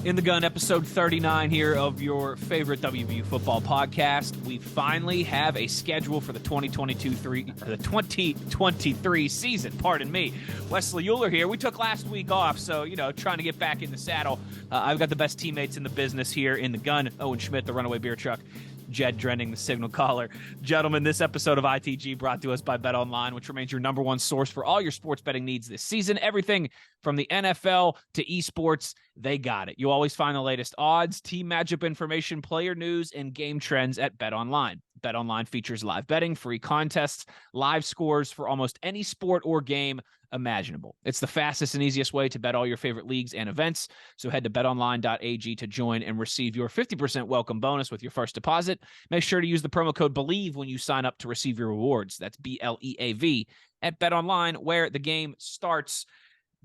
In the Gun, episode 39 here of your favorite WVU football podcast. We finally have a schedule for the 2023 season. Pardon me. Wes Uhler here. We took last week off, so, trying to get back in the saddle. I've got the best teammates in the business here in the Gun. Owen Schmitt, the Runaway Beer Truck. Jed Drenning, the signal caller. Gentlemen, this episode of ITG brought to us by BetOnline, which remains your number one source for all your sports betting needs this season. Everything from the NFL to esports, they got it. You always find the latest odds, team matchup information, player news, and game trends at BetOnline. BetOnline features live betting, free contests, live scores for almost any sport or game imaginable. It's the fastest and easiest way to bet all your favorite leagues and events. So head to betonline.ag to join and receive your 50% welcome bonus with your first deposit. Make sure to use the promo code Bleav when you sign up to receive your rewards. That's BLEAV at BetOnline, where the game starts.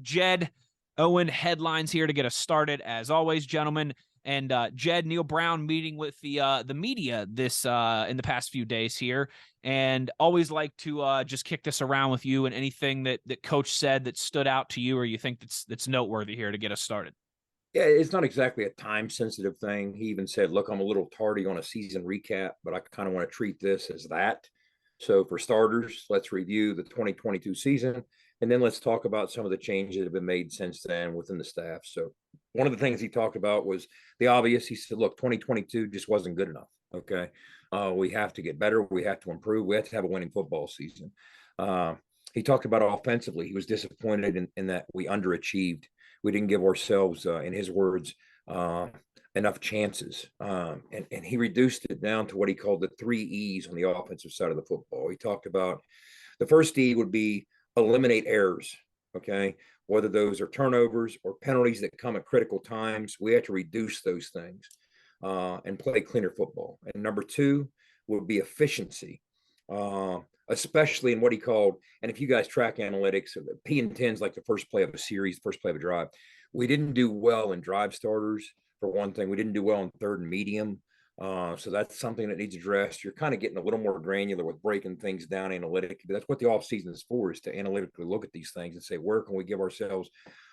Jed, Owen, headlines here to get us started. As always, gentlemen. And Jed, Neil Brown meeting with the media this in the past few days here, and always like to just kick this around with you and anything that Coach said that stood out to you or you think that's noteworthy here to get us started. Yeah, it's not exactly a time-sensitive thing. He even said, look, I'm a little tardy on a season recap, but I kind of want to treat this as that. So for starters, let's review the 2022 season, and then let's talk about some of the changes that have been made since then within the staff. So one of the things he talked about was the obvious. He said, look, 2022 just wasn't good enough. Okay. We have to get better. We have to improve. We have to have a winning football season. He talked about offensively. He was disappointed in that we underachieved. We didn't give ourselves, in his words, enough chances. And he reduced it down to what he called the 3 E's on the offensive side of the football. He talked about the first E would be eliminate errors. Okay. Whether those are turnovers or penalties that come at critical times, we have to reduce those things and play cleaner football. And number 2 would be efficiency, especially in what he called, and if you guys track analytics, P and 10's like the first play of a series, first play of a drive. We didn't do well in drive starters, for one thing. We didn't do well in third and medium. So that's something that needs addressed. You're kind of getting a little more granular with breaking things down analytically. That's what the offseason is for, is to analytically look at these things and say, where can we give ourselves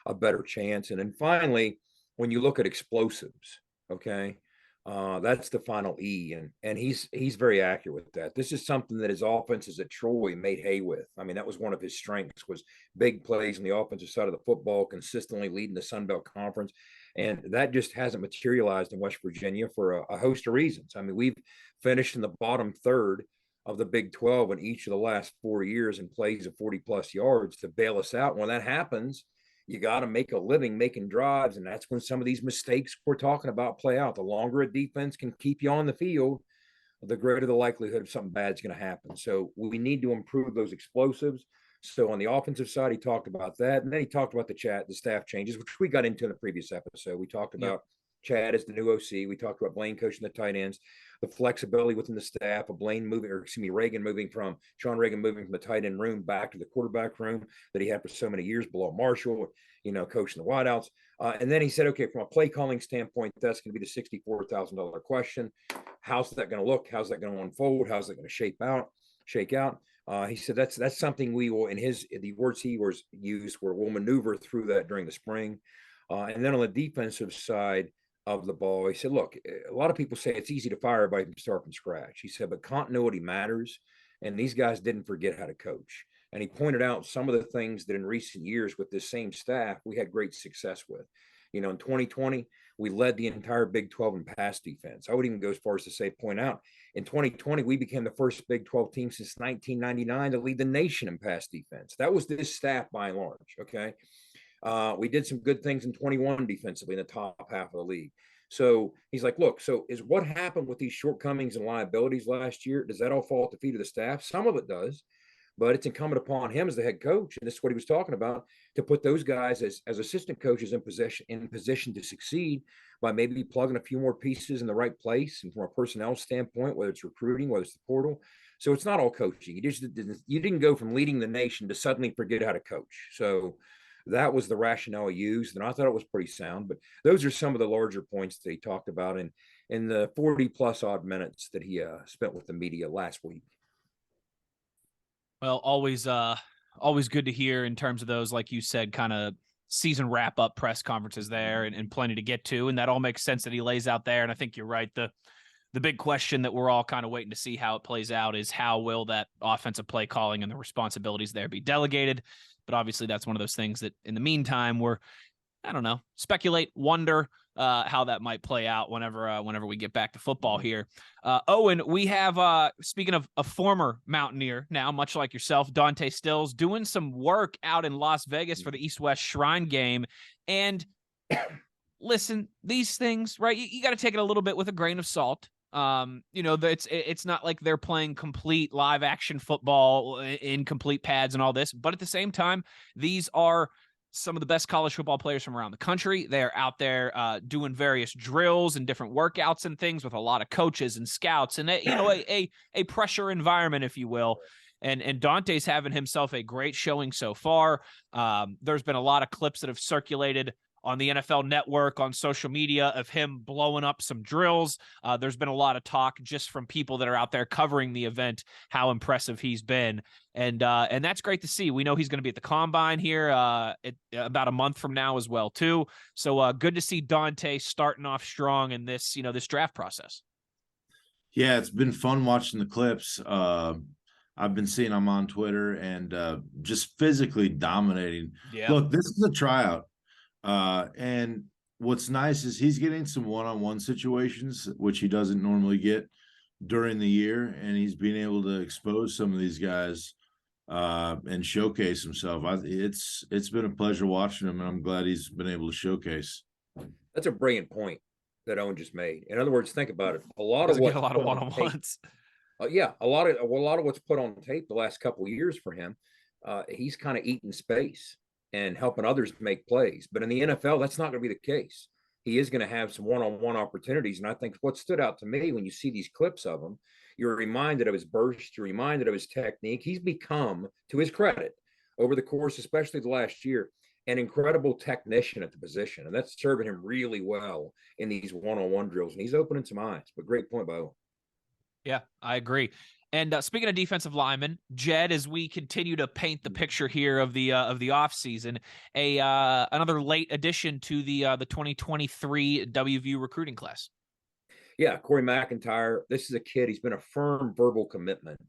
a better chance? And then finally, when you look at explosives, okay, that's the final E. And he's very accurate with that. This is something that his offenses at Troy made hay with. I mean, that was one of his strengths, was big plays on the offensive side of the football, consistently leading the Sun Belt Conference. And that just hasn't materialized in West Virginia for a host of reasons. I mean, we've finished in the bottom third of the Big 12 in each of the last 4 years in plays of 40-plus yards to bail us out. When that happens, you got to make a living making drives, and that's when some of these mistakes we're talking about play out. The longer a defense can keep you on the field, the greater the likelihood of something bad is going to happen. So we need to improve those explosives. So on the offensive side, he talked about that. And then he talked about the staff changes, which we got into in the previous episode. We talked about Chad as the new OC. We talked about Blaine coaching the tight ends, the flexibility within the staff of Sean Reagan moving from the tight end room back to the quarterback room that he had for so many years below Marshall, coaching the wideouts. And then he said, okay, from a play calling standpoint, that's going to be the $64,000 question. How's that going to look? How's that going to unfold? How's that going to shake out? He said that's something we will, the words he was used were, we'll maneuver through that during the spring. And then on the defensive side of the ball, he said, look, a lot of people say it's easy to fire everybody from start from scratch. He said, but continuity matters. And these guys didn't forget how to coach. And he pointed out some of the things that in recent years with this same staff, we had great success with. In 2020, we led the entire Big 12 in pass defense. I would even go as far as to point out, in 2020, we became the first Big 12 team since 1999 to lead the nation in pass defense. That was this staff by and large, okay? We did some good things in 21 defensively in the top half of the league. So he's like, look, so is what happened with these shortcomings and liabilities last year, does that all fall at the feet of the staff? Some of it does. But it's incumbent upon him as the head coach, and this is what he was talking about, to put those guys as assistant coaches in position to succeed by maybe plugging a few more pieces in the right place, and from a personnel standpoint, whether it's recruiting, whether it's the portal. So it's not all coaching. You didn't go from leading the nation to suddenly forget how to coach. So that was the rationale he used, and I thought it was pretty sound. But those are some of the larger points that he talked about in the 40-plus odd minutes that he spent with the media last week. Well, always good to hear in terms of those, like you said, kind of season wrap up press conferences there and plenty to get to. And that all makes sense that he lays out there. And I think you're right. The big question that we're all kind of waiting to see how it plays out is how will that offensive play calling and the responsibilities there be delegated? But obviously that's one of those things that in the meantime, I don't know, speculate, wonder how that might play out whenever we get back to football here. Owen, we have, speaking of a former Mountaineer now, much like yourself, Dante Stills, doing some work out in Las Vegas for the East-West Shrine game. And listen, these things, right, you got to take it a little bit with a grain of salt. It's not like they're playing complete live action football in complete pads and all this, but at the same time, these are some of the best college football players from around the country. They're out there doing various drills and different workouts and things with a lot of coaches and scouts and a pressure environment, if you will. And Dante's having himself a great showing so far. There's been a lot of clips that have circulated on the NFL Network, on social media, of him blowing up some drills. There's been a lot of talk just from people that are out there covering the event, how impressive he's been. And that's great to see. We know he's going to be at the Combine here about a month from now as well, too. So good to see Dante starting off strong in this draft process. Yeah, it's been fun watching the clips. I've been seeing him on Twitter and just physically dominating. Yeah. Look, this is a tryout. And what's nice is he's getting some one-on-one situations, which he doesn't normally get during the year. And he's being able to expose some of these guys and showcase himself. It's been a pleasure watching him, and I'm glad he's been able to showcase. That's a brilliant point that Owen just made. In other words, think about it. A lot of one-on-ones. A lot of what's put on tape the last couple of years for him, he's kind of eating space and helping others make plays. But in the NFL, that's not going to be the case. He is going to have some one-on-one opportunities. And I think what stood out to me when you see these clips of him, you're reminded of his burst, you're reminded of his technique. He's become, to his credit, over the course, especially the last year, an incredible technician at the position. And that's serving him really well in these one-on-one drills. And he's opening some eyes. But great point by Owen. Yeah, I agree. And speaking of defensive linemen, Jed, as we continue to paint the picture here of the offseason, another late addition to the 2023 WVU recruiting class. Yeah, Corey McIntyre. This is a kid. He's been a firm verbal commitment,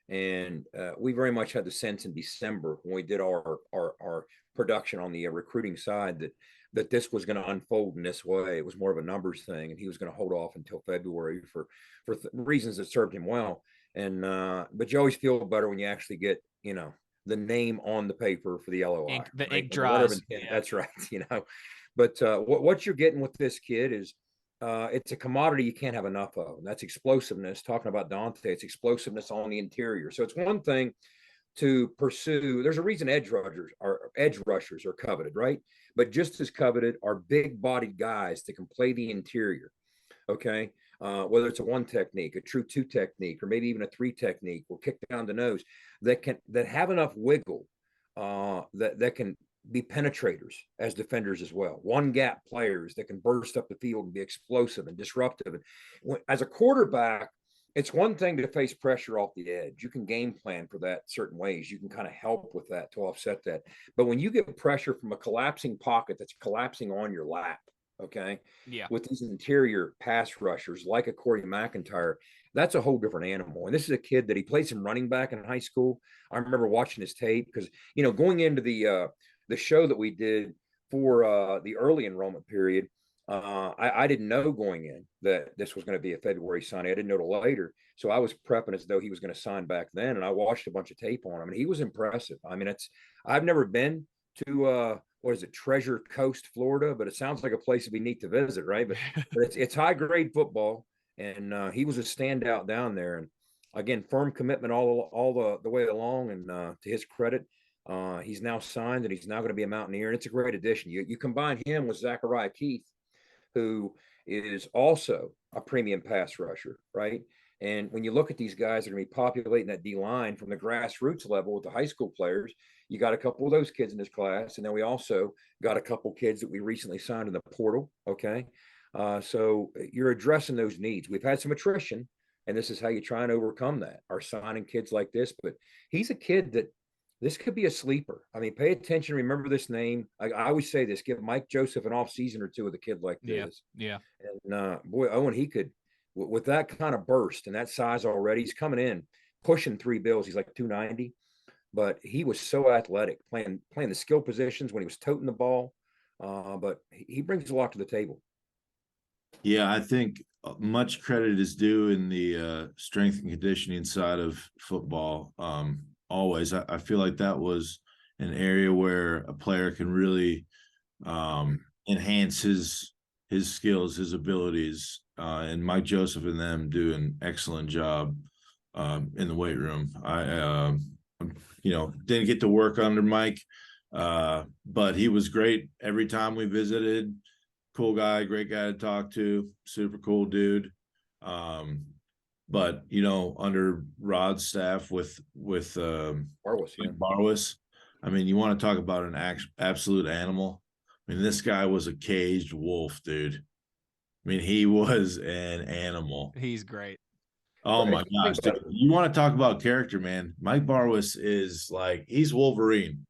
and we very much had the sense in December when we did our production on the recruiting side that this was going to unfold in this way. It was more of a numbers thing, and he was going to hold off until February for reasons that served him well. And but you always feel better when you actually get the name on the paper for the LOI. The ink dries. Yeah. That's right. But what you're getting with this kid is it's a commodity you can't have enough of. And that's explosiveness. Talking about Dante, it's explosiveness on the interior. So it's one thing to pursue. There's a reason edge rushers are coveted, right? But just as coveted are big-bodied guys that can play the interior. Okay. Whether it's a one technique, a true two technique, or maybe even a three technique, or kick down the nose, that have enough wiggle that can be penetrators as defenders as well. One gap players that can burst up the field and be explosive and disruptive. And as a quarterback, it's one thing to face pressure off the edge. You can game plan for that certain ways. You can kind of help with that to offset that. But when you get pressure from a collapsing pocket that's collapsing on your lap, okay, yeah, with these interior pass rushers like a Corey McIntyre, that's a whole different animal. And this is a kid that he played some running back in high school. I remember watching his tape because, going into the show that we did for the early enrollment period, I didn't know going in that this was going to be a February signing. I didn't know till later. So I was prepping as though he was going to sign back then. And I watched a bunch of tape on him, and he was impressive. I mean, I've never been to, what is it, Treasure Coast, Florida, but it sounds like a place to be neat to visit, right? But it's high grade football, and he was a standout down there. And again, firm commitment all the way along. And to his credit, he's now signed, and he's now going to be a Mountaineer, and it's a great addition. You combine him with Zachariah Keith, who is also a premium pass rusher, right? And when you look at these guys that are going to be populating that D line from the grassroots level with the high school players, you got a couple of those kids in this class. And then we also got a couple kids that we recently signed in the portal. Okay. So you're addressing those needs. We've had some attrition, and this is how you try and overcome that, are signing kids like this. But he's a kid that this could be a sleeper. I mean, pay attention. Remember this name. I always say this: give Mike Joseph an off season or two with a kid like this. Yeah. And boy, Owen, he could with that kind of burst and that size already. He's coming in pushing 3 bills. He's like 290, but he was so athletic playing the skill positions when he was toting the ball. But he brings a lot to the table. Yeah, I think much credit is due in the strength and conditioning side of football. Always, I feel like that was an area where a player can really enhance his skills, his abilities, and Mike Joseph and them do an excellent job in the weight room. I didn't get to work under Mike, but he was great every time we visited. Cool guy, great guy to talk to, super cool dude. But under Rod's staff with Barwis, I mean, you want to talk about an absolute animal. I mean, this guy was a caged wolf, dude. I mean, he was an animal. He's great. Oh my gosh, dude. You want to talk about character, man? Mike Barwis is like, he's Wolverine.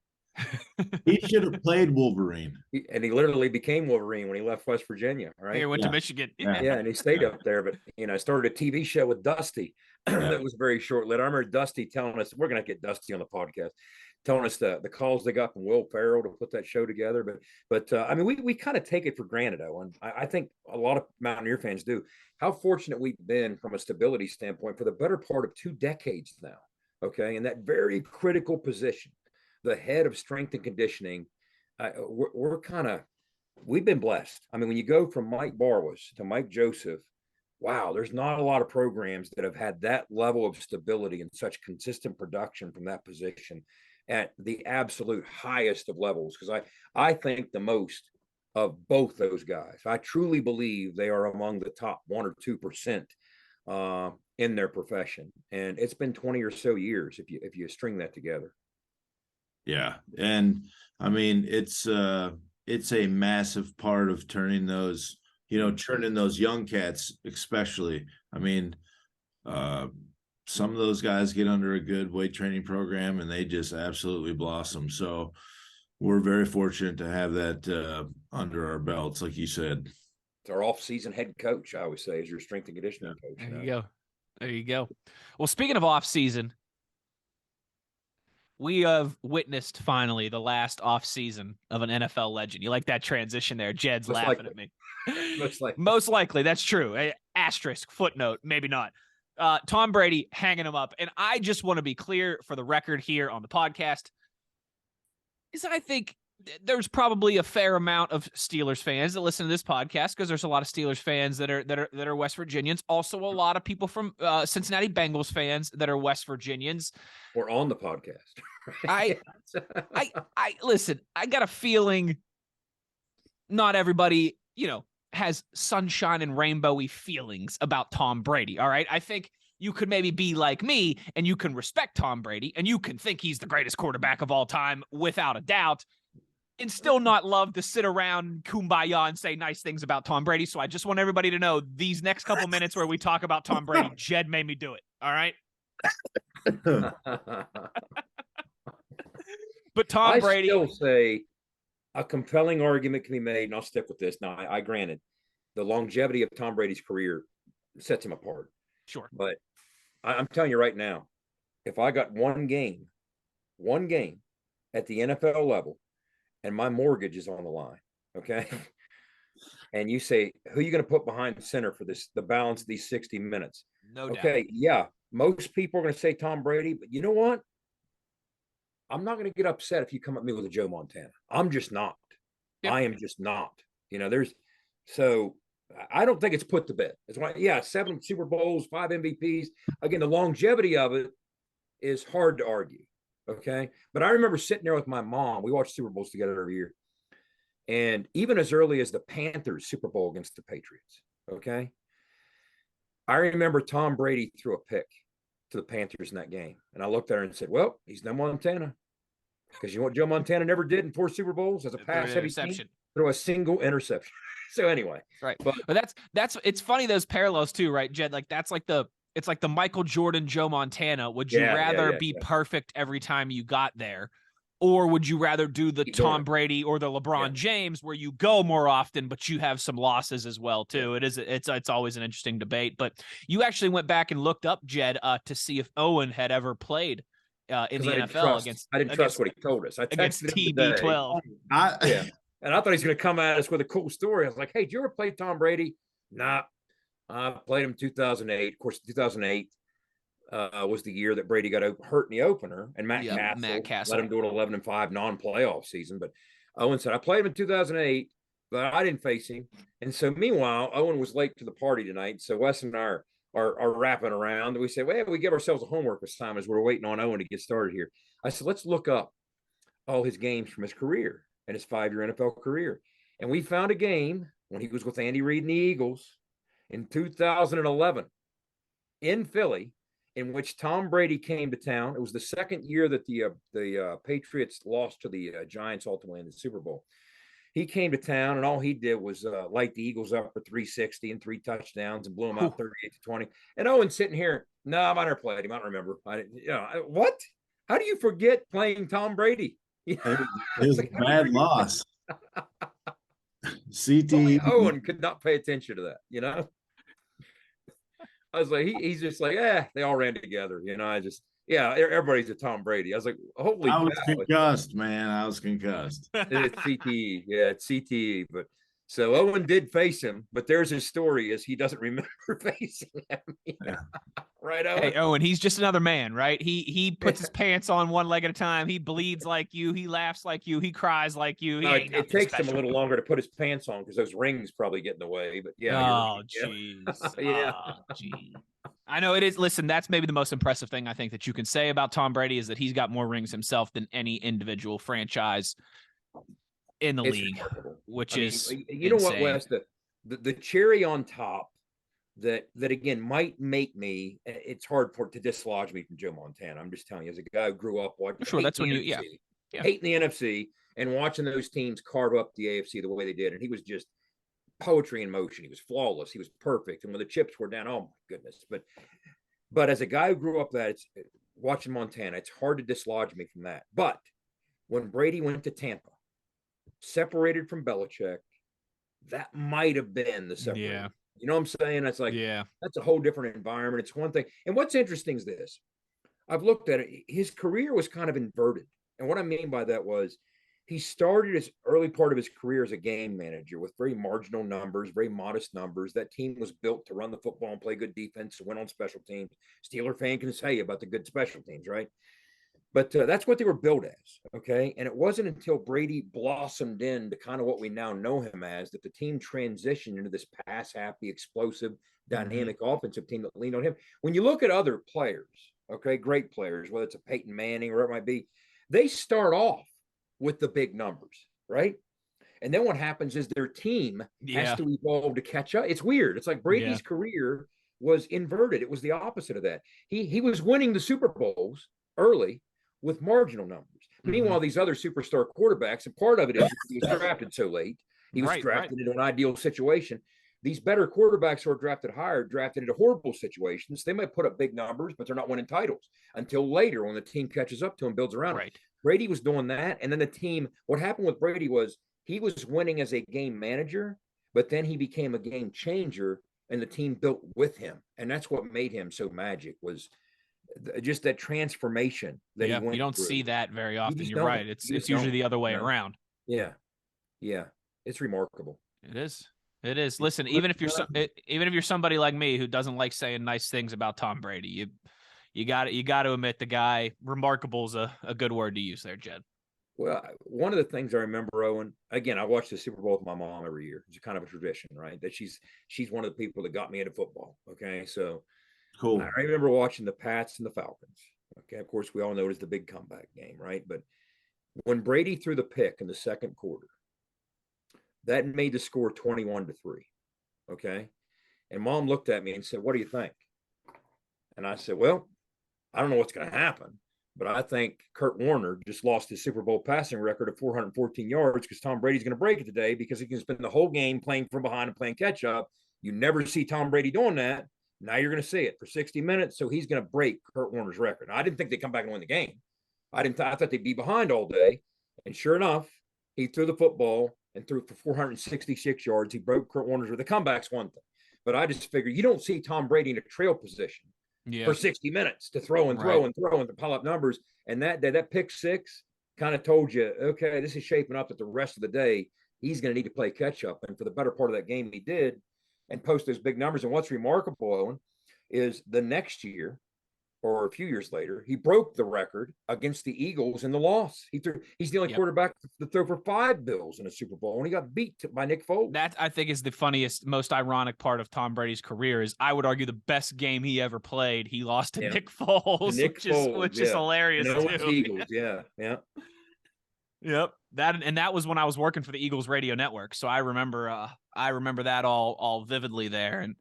He should have played Wolverine. And he literally became Wolverine when he left West Virginia, right? He went to Michigan. Yeah, and he stayed up there. But, started a TV show with Dusty that was very short-lived. I remember Dusty telling us, we're going to get Dusty on the podcast, telling us the calls they got from Will Ferrell to put that show together. But I mean, we kind of take it for granted, Owen. I think a lot of Mountaineer fans do. How fortunate we've been from a stability standpoint for the better part of 2 decades now, okay? In that very critical position, the head of strength and conditioning, we've been blessed. I mean, when you go from Mike Barwis to Mike Joseph, wow, there's not a lot of programs that have had that level of stability and such consistent production from that position at the absolute highest of levels. Because I think the most of both those guys. I truly Bleav they are among the top 1 or 2% in their profession. And it's been 20 or so years if you string that together. Yeah. And I mean, it's a massive part of turning those, turning those young cats, especially. I mean, some of those guys get under a good weight training program and they just absolutely blossom. So we're very fortunate to have that under our belts, like you said. It's our off-season head coach, I always say, is your strength and conditioning coach. There you go. Well, speaking of off-season, we have witnessed finally the last off-season of an NFL legend. You like that transition there? Jed's laughing at me. Most likely, that's true. Asterisk, footnote, maybe not. Tom Brady hanging him up. And I just want to be clear for the record here on the podcast is I think there's probably a fair amount of Steelers fans that listen to this podcast because there's a lot of Steelers fans that are West Virginians. Also, a lot of people from Cincinnati Bengals fans that are West Virginians. Or on the podcast. I listen. I got a feeling not everybody has sunshine and rainbowy feelings about Tom Brady. All right, I think you could maybe be like me and you can respect Tom Brady and you can think he's the greatest quarterback of all time without a doubt, and still not love to sit around kumbaya and say nice things about Tom Brady. So I just want everybody to know these next couple minutes where we talk about Tom Brady, Jed made me do it. All right. But Tom Brady, I still say a compelling argument can be made, and I'll stick with this. Now, I granted the longevity of Tom Brady's career sets him apart. Sure. But I'm telling you right now, if I got one game at the NFL level and my mortgage is on the line, okay, and you say, who are you going to put behind center for the balance of these 60 minutes? No doubt. Okay, yeah, most people are going to say Tom Brady, but you know what? I'm not going to get upset if you come at me with a Joe Montana. I'm just not. Yep. I am just not. So I don't think it's put to bed. It's why, 7 Super Bowls, 5 MVPs. Again, the longevity of it is hard to argue. Okay. But I remember sitting there with my mom. We watched Super Bowls together every year. And even as early as the Panthers Super Bowl against the Patriots. Okay. I remember Tom Brady threw a pick to the Panthers in that game. And I looked at her and said, well, he's no Montana. Because you know what Joe Montana never did in 4 Super Bowls as a pass-heavy team? Throw a single interception. So anyway. Right. But that's it's funny, those parallels too, right, Jed? Like that's like the it's like the Michael Jordan, Joe Montana. Would you rather be perfect every time you got there? Or would you rather do the Tom Brady or the LeBron James where you go more often, but you have some losses as well, too? It's always an interesting debate. But you actually went back and looked up, Jed, to see if Owen had ever played in the NFL against. I didn't trust what he told us. I against texted TB12. And I thought he's going to come at us with a cool story. I was like, hey, did you ever play Tom Brady? Nah. I played him in 2008. Of course, 2008 was the year that Brady got hurt in the opener, and Matt Castle let him do an 11-5 non-playoff season. But Owen said, I played him in 2008, but I didn't face him. And so meanwhile, Owen was late to the party tonight. So Wes and I are wrapping around. And we said, well, we give ourselves a homework assignment as we're waiting on Owen to get started here. I said, let's look up all his games from his career and his 5-year NFL career. And we found a game when he was with Andy Reid and the Eagles in 2011 in Philly, in which Tom Brady came to town. It was the second year that the Patriots lost to the Giants ultimately in the Super Bowl. He came to town, and all he did was light the Eagles up for 360 and 3 touchdowns and blew them out 38-20. And Owen's sitting here, no, I never played him. I don't remember. What? How do you forget playing Tom Brady? It was a bad loss. CT. Owen could not pay attention to that, I was like, he's just like, they all ran together, everybody's a Tom Brady. I was like, holy cow. I was concussed, man. I was concussed. It's CTE. Yeah, it's CTE. But so Owen did face him, but there's his story is he doesn't remember facing him. Right, Owen? Hey, Owen, he's just another man, right? He puts his pants on one leg at a time. He bleeds like you. He laughs like you. He cries like you. It takes him a little longer to put his pants on because those rings probably get in the way. But jeez. Jeez. I know it is. Listen, that's maybe the most impressive thing I think that you can say about Tom Brady is that he's got more rings himself than any individual franchise in the league, remarkable. Which is you know what, Wes, the cherry on top that again might make me, it's hard to dislodge me from Joe Montana. I'm just telling you, as a guy who grew up watching, sure, that's when hating the NFC and watching those teams carve up the AFC the way they did, and he was just poetry in motion. He was flawless. He was perfect. And when the chips were down, oh my goodness. But as a guy who grew up watching Montana, it's hard to dislodge me from that. But when Brady went to Tampa, separated from Belichick, that might have been the separation. Yeah. You know what I'm saying? That's like, that's a whole different environment. It's one thing. And what's interesting is this. I've looked at it. His career was kind of inverted. And what I mean by that was he started his early part of his career as a game manager with very marginal numbers, very modest numbers. That team was built to run the football and play good defense and win on special teams. Steeler fan can say about the good special teams, right? But that's what they were built as, okay? And it wasn't until Brady blossomed into kind of what we now know him as that the team transitioned into this pass-happy, explosive, dynamic offensive team that leaned on him. When you look at other players, okay, great players, whether it's a Peyton Manning or whatever it might be, they start off with the big numbers, right? And then what happens is their team has to evolve to catch up. It's weird. It's like Brady's career was inverted. It was the opposite of that. He was winning the Super Bowls early with marginal numbers. Meanwhile, these other superstar quarterbacks, and part of it is he was drafted so late. He was drafted into an ideal situation. These better quarterbacks who are drafted higher, drafted into horrible situations. They might put up big numbers, but they're not winning titles until later when the team catches up to him, builds around him. Brady was doing that. And then the team, what happened with Brady was he was winning as a game manager, but then he became a game changer and the team built with him. And that's what made him so magic was just that transformation that he went you don't through. See that very often. You're right. It's usually the other way around. Yeah. It's remarkable. It is. Listen, even if you're somebody like me who doesn't like saying nice things about Tom Brady, you got to admit the guy remarkable is a good word to use there, Jed. Well, one of the things I remember, Owen, again, I watch the Super Bowl with my mom every year. It's kind of a tradition, right? That she's one of the people that got me into football. Okay, so cool. I remember watching the Pats and the Falcons. Okay, of course, we all know it as the big comeback game, right? But when Brady threw the pick in the second quarter, that made the score 21-3. Okay, and Mom looked at me and said, "What do you think?" And I said, "Well, I don't know what's going to happen, but I think Kurt Warner just lost his Super Bowl passing record of 414 yards because Tom Brady's going to break it today because he can spend the whole game playing from behind and playing catch up. You never see Tom Brady doing that. Now you're going to see it for 60 minutes. So he's going to break Kurt Warner's record. Now, I didn't think they'd come back and win the game. I thought they'd be behind all day. And sure enough, he threw the football and threw for 466 yards. He broke Kurt Warner's. The comeback's one thing. But I just figured you don't see Tom Brady in a trail position for 60 minutes to throw and throw and throw and to pile up numbers. And that pick six kind of told you, okay, this is shaping up that the rest of the day he's going to need to play catch up. And for the better part of that game, he did, and post those big numbers. And what's remarkable, Owen, is the next year or a few years later, he broke the record against the Eagles in the loss. He's the only quarterback to throw for 5 bills in a Super Bowl, and he got beat by Nick Foles. That, I think, is the funniest, most ironic part of Tom Brady's career. Is I would argue the best game he ever played, he lost to Nick Foles, which is hilarious too. Eagles, yeah. Yep. That was when I was working for the Eagles radio network. So I remember that all vividly there. And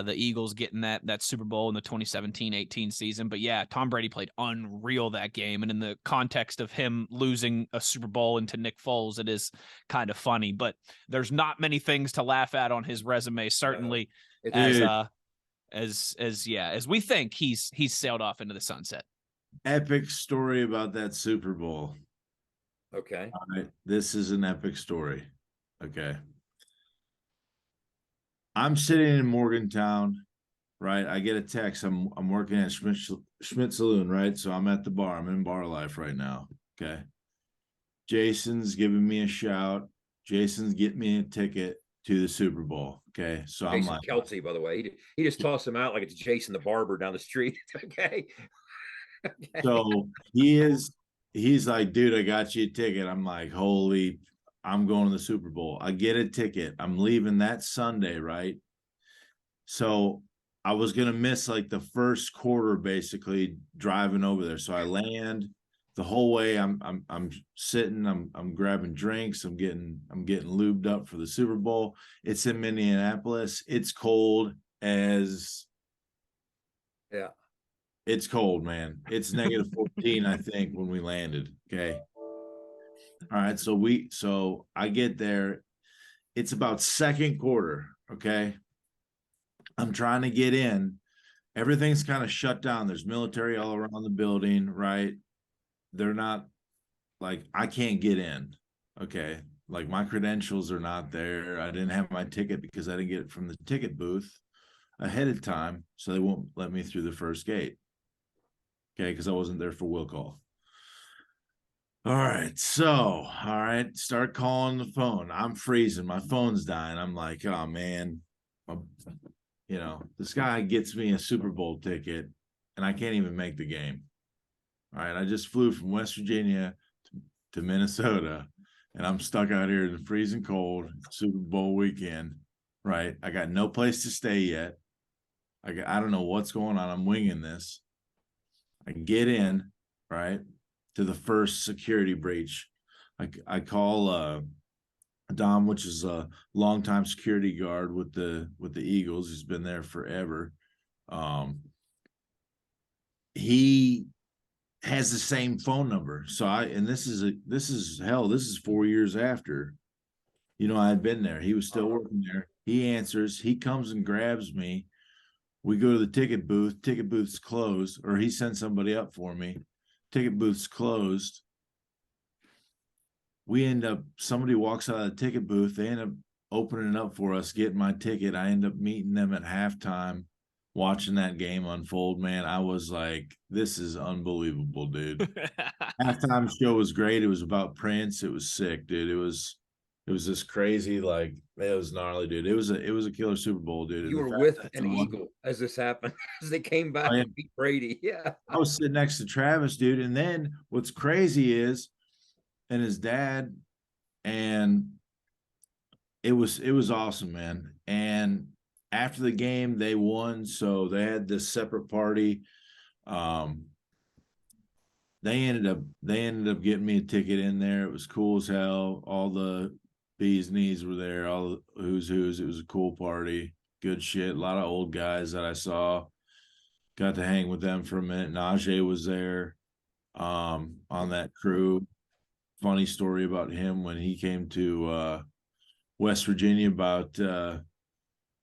the Eagles getting that Super Bowl in the 2017-18 season. But yeah, Tom Brady played unreal that game. And in the context of him losing a Super Bowl into Nick Foles, it is kind of funny. But there's not many things to laugh at on his resume, certainly, as we think he's sailed off into the sunset. Epic story about that Super Bowl. Okay. All right. This is an epic story. Okay. I'm sitting in Morgantown, right? I get a text. I'm working at Schmitt Saloon, right? So I'm at the bar. I'm in bar life right now. Okay. Jason's giving me a shout. Jason's getting me a ticket to the Super Bowl. Okay. So Jason I'm like, Kelsey, by the way, he just tossed him out like it's Jason the barber down the street. Okay. So he's like, dude, I got you a ticket. I'm like, holy, I'm going to the Super Bowl. I get a ticket. I'm leaving that Sunday, right? So I was going to miss like the first quarter, basically driving over there. So I land the whole way. I'm sitting, I'm grabbing drinks. I'm getting lubed up for the Super Bowl. It's in Minneapolis. It's cold as it's cold, man. It's negative 14, I think, when we landed. Okay. All right. So I get there. It's about second quarter. Okay. I'm trying to get in. Everything's kind of shut down. There's military all around the building, right? They're not like, I can't get in. Okay. Like my credentials are not there. I didn't have my ticket because I didn't get it from the ticket booth ahead of time. So they won't let me through the first gate. Okay, because I wasn't there for will call. All right, start calling the phone. I'm freezing. My phone's dying. I'm like, oh, man. This guy gets me a Super Bowl ticket, and I can't even make the game. All right, I just flew from West Virginia to Minnesota, and I'm stuck out here in the freezing cold, Super Bowl weekend, right? I got no place to stay yet. I don't know what's going on. I'm winging this. I get in, right, to the first security breach. I call Dom, which is a longtime security guard with the Eagles. He's been there forever. He has the same phone number. So this is 4 years after, I had been there. He was still working there. He answers. He comes and grabs me. We go to the ticket booth. Ticket booth's closed, or he sent somebody up for me. Ticket booth's closed. Somebody walks out of the ticket booth. They end up opening it up for us, getting my ticket. I end up meeting them at halftime, watching that game unfold. Man, I was like, this is unbelievable, dude. Halftime show was great. It was about Prince. It was sick, dude. It was this crazy, like, it was gnarly, dude. It was a killer Super Bowl, dude. You were with an Eagle as this happened, as they came back and beat Brady. Yeah. I was sitting next to Travis, dude. And then what's crazy is, and his dad, and it was awesome, man. And after the game, they won. So they had this separate party. They ended up getting me a ticket in there. It was cool as hell. All the bees knees were there, all the who's. It was a cool party. Good shit. A lot of old guys that I saw. Got to hang with them for a minute. Najee was there on that crew. Funny story about him when he came to West Virginia about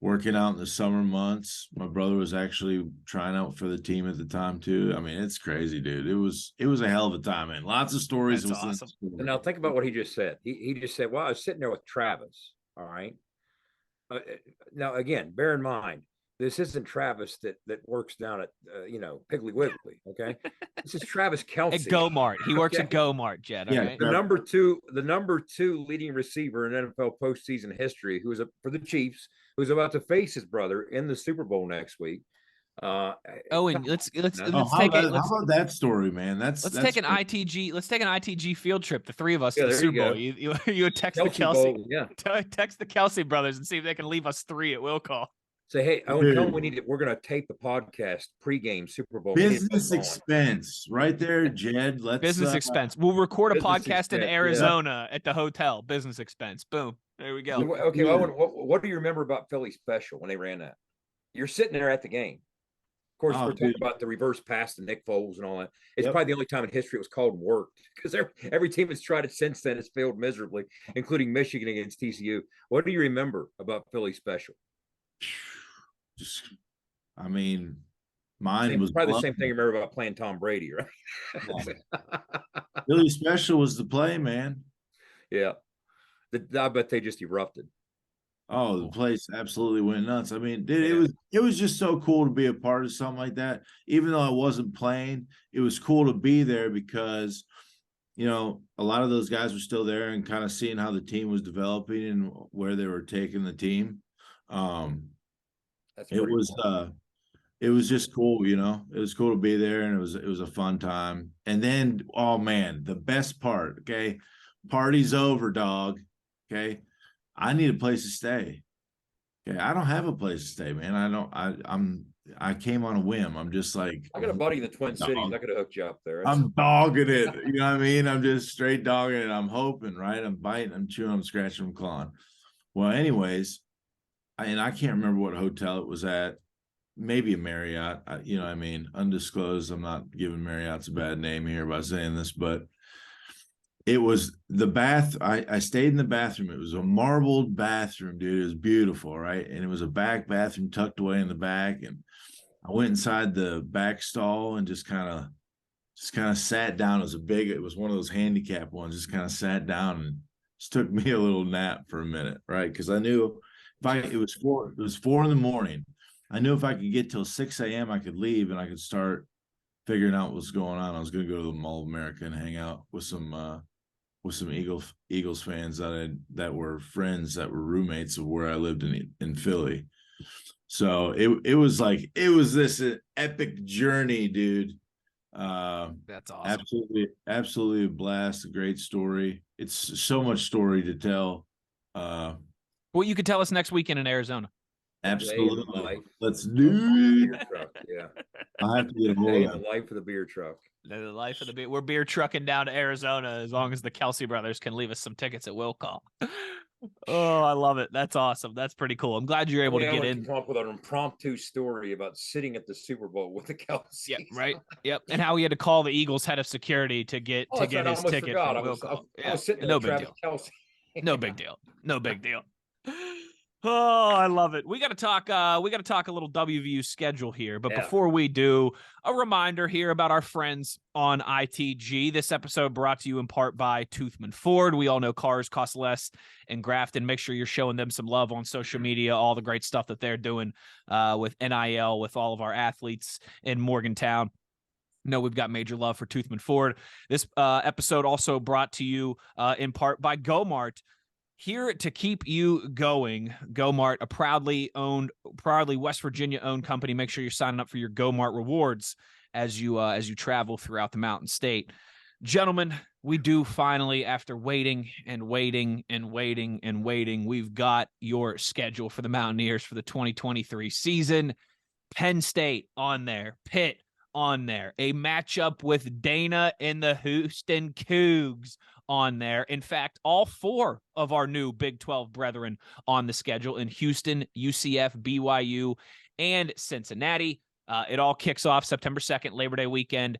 working out in the summer months. My brother was actually trying out for the team at the time too. I mean, it's crazy, dude. It was a hell of a time, man. Lots of stories. That's awesome. And now think about what he just said. He just said, well, I was sitting there with Travis. All right. Now, again, bear in mind, this isn't Travis that works down at Piggly Wiggly. Okay, this is Travis At Kelsey. Go-Mart. He works Okay. at Go-Mart, Jed. Yeah, Okay? The number two leading receiver in NFL postseason history, who is for the Chiefs, who's about to face his brother in the Super Bowl next week. And let's How take it. how about that story, man? Let's That's take an ITG. Let's take an ITG field trip. The three of us Yeah, to the there you Super Bowl. go. You would text the Kelsey Kelsey. Bowl, yeah. Text the Kelsey brothers and see if they can leave us 3 at will call. Say, hey, Owen, tell them Dude. we're going to tape the podcast pregame Super Bowl. We need to Business put it on. expense right there, Jed. Let's Business expense. We'll record a business podcast in expense, yeah. Arizona at the hotel. Business expense. Boom. There we go. Okay, Owen, what do you remember about Philly Special when they ran that? You're sitting there at the game. Of course, we're talking about the reverse pass to Nick Foles and all that. It's probably the only time in history it was called and worked, because every team that's tried it since then has failed miserably, including Michigan against TCU. What do you remember about Philly Special? I mean, mine was probably the same thing you remember about playing Tom Brady, right? Philly Special was the play, man. Yeah. I bet they just erupted. Oh, the place absolutely went nuts. I mean, dude, it was just so cool to be a part of something like that. Even though I wasn't playing, it was cool to be there because, a lot of those guys were still there and kind of seeing how the team was developing and where they were taking the team. That's it was cool. It was just cool, It was cool to be there, and it was a fun time. And then, oh man, the best part, okay, party's over, dog. Okay, I need a place to stay. Okay, I don't have a place to stay, man. I came on a whim. I'm just like, I got a buddy in the Twin Cities. I could have hooked you up there. I'm dogging it. You know what I mean? I'm just straight dogging it. I'm hoping, right? I'm biting, I'm chewing, I'm scratching, I'm clawing. Well, anyways, I can't remember what hotel it was at. Maybe a Marriott, undisclosed. I'm not giving Marriott's a bad name here by saying this, but it was the bath. I stayed in the bathroom. It was a marbled bathroom, dude. It was beautiful, right? And it was a back bathroom tucked away in the back. And I went inside the back stall and just kind of sat down. It was one of those handicap ones, just kind of sat down and just took me a little nap for a minute, right? Because I knew it was 4 in the morning. I knew if I could get till 6 a.m., I could leave and I could start figuring out what's going on. I was going to go to the Mall of America and hang out with some Eagles fans that were friends, that were roommates of where I lived in Philly. So it was this epic journey, dude. That's awesome. Absolutely a blast. A great story. It's so much story to tell. What you could tell us next weekend in Arizona. Absolutely. Let's do it. Yeah. I have to get a hold of the life of the beer truck. The life of the beer. We're beer trucking down to Arizona as long as the Kelsey brothers can leave us some tickets at will call. Oh, I love it. That's awesome. That's pretty cool. I'm glad you're able to get in. Come up with an impromptu story about sitting at the Super Bowl with the Kelsey. Yeah, right. Yep. And how he had to call the Eagles head of security to get his ticket. I was sitting there no with big Travis deal. Kelsey. No big deal. No big deal. Oh, I love it. We got to talk a little WVU schedule here, but before we do, a reminder here about our friends on ITG. This episode brought to you in part by Toothman Ford. We all know cars cost less in Grafton. Make sure you're showing them some love on social media, all the great stuff that they're doing with NIL, with all of our athletes in Morgantown. No, we've got major love for Toothman Ford. This episode also brought to you in part by Go-Mart. Here to keep you going, Go-Mart, a proudly West Virginia-owned company. Make sure you're signing up for your Go-Mart rewards as you travel throughout the Mountain State. Gentlemen, we do finally, after waiting and waiting and waiting and waiting, we've got your schedule for the Mountaineers for the 2023 season. Penn State on there, Pitt on there, a matchup with Dana and the Houston Cougs on there. In fact, all 4 of our new Big 12 brethren on the schedule in Houston, UCF, BYU, and Cincinnati. It all kicks off September 2nd, Labor Day weekend.